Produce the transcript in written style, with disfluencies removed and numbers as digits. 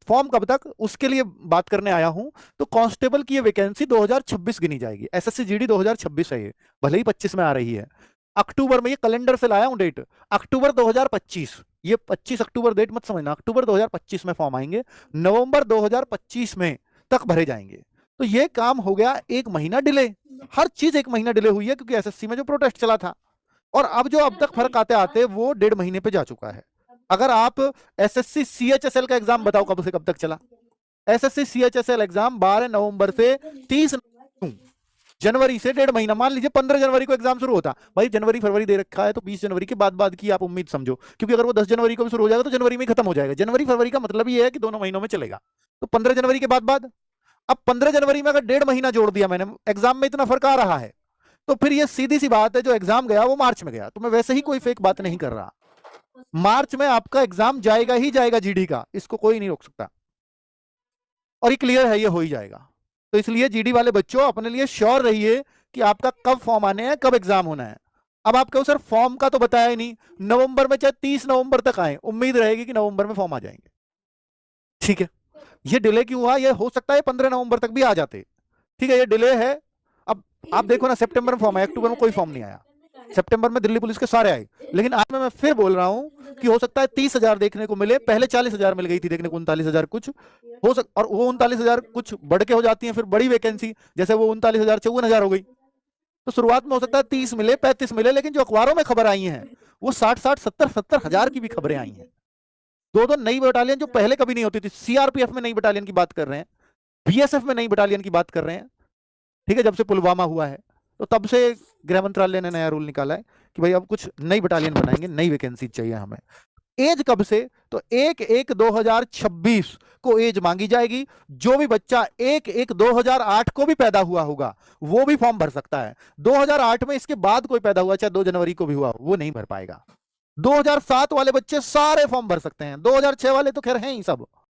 Form कब तक, उसके लिए बात करने आया हूं। तो कांस्टेबल की ये वैकेंसी 2026 गिनी जाएगी। एसएससी जीडी 2026 है ये, भले ही 25 में आ रही है। अक्टूबर में, ये कैलेंडर से लाया हूं डेट, अक्टूबर 2025, ये 25 अक्टूबर डेट मत समझना, अक्टूबर 2025 में फॉर्म आएंगे, नवंबर 2025 में तक भरे जाएंगे। तो ये काम हो गया 1 महीना डिले। हर चीज 1 महीना डिले हुई है, क्योंकि एसएससी में जो प्रोटेस्ट चला था। और अब जो अब तक फर्क आते आते वो 1.5 महीने पे जा चुका है। अगर आप एसएससी सीएचएसएल का एग्जाम बताओ कब से कब तक चला। एसएससी सीएचएसएल एग्जाम 12 नवंबर से 30 जनवरी से 1.5 महीना, मान लीजिए 15 जनवरी को एग्जाम शुरू होता। भाई जनवरी फरवरी दे रखा है, तो 20 जनवरी के बाद की आप उम्मीद समझो, क्योंकि अगर वो 10 जनवरी को भी शुरू हो जाएगा तो जनवरी में खत्म हो जाएगा। जनवरी फरवरी का मतलब ये है कि दोनों महीनों में चलेगा। तो 15 जनवरी के बाद अब 15 जनवरी में अगर 1.5 महीना जोड़ दिया मैंने, एग्जाम में इतना फर्क आ रहा है, तो फिर ये सीधी सी बात है, जो एग्जाम गया वो मार्च में गया। तो मैं वैसे ही कोई फेक बात नहीं कर रहा, मार्च में आपका एग्जाम जाएगा ही जाएगा जीडी का, इसको कोई नहीं रोक सकता। और ये क्लियर है, ये हो ही जाएगा। तो इसलिए जीडी वाले बच्चों अपने लिए श्योर रहिए कि आपका कब फॉर्म आने हैं, कब एग्जाम होना है। अब आप कहो सर फॉर्म का तो बताया ही नहीं, नवंबर में चाहे 30 नवंबर तक आए, उम्मीद रहेगी कि नवंबर में फॉर्म आ जाएंगे। ठीक है, ये डिले क्यों हुआ, ये हो सकता है 15 नवंबर तक भी आ जाते। ठीक है, ये डिले है। अब आप देखो ना, सितंबर में फॉर्म आया, अक्टूबर में कोई फॉर्म नहीं आया, सितंबर में दिल्ली पुलिस के सारे आए। लेकिन आज मैं फिर बोल रहा हूं कि हो सकता है 30,000 देखने को मिले, पहले 40,000 मिल गई थी देखने को, 39,000 कुछ हो और वो 39,000 कुछ बढ़ के हो जाती है फिर बड़ी वैकेंसी, जैसे वो 39,000 54,000 हो गई। तो शुरुआत में हो सकता है 30 मिले, 35 मिले, लेकिन जो अखबारों में खबर आई है वो 60-60 70-70 हजार की भी खबरें आई हैं। दो नई बटालियन जो पहले कभी नहीं होती थी, सीआरपीएफ में नई बटालियन की बात कर रहे हैं, बीएसएफ में नई बटालियन की बात कर रहे हैं। ठीक है, जब से पुलवामा हुआ है तो तब से गृह मंत्रालय ने नया रूल निकाला है कि भाई अब कुछ नई बटालियन बनाएंगे, नई वैकेंसी चाहिए हमें। एज कब से, तो 1/1/2026 को एज मांगी जाएगी। जो भी बच्चा 1/1/2008 को भी पैदा हुआ होगा वो भी फॉर्म भर सकता है। 2008 में इसके बाद कोई पैदा हुआ, चाहे 2 जनवरी को भी हुआ, वो नहीं भर पाएगा। 2007 वाले बच्चे सारे फॉर्म भर सकते हैं, 2006 वाले तो खैर हैं ही सब।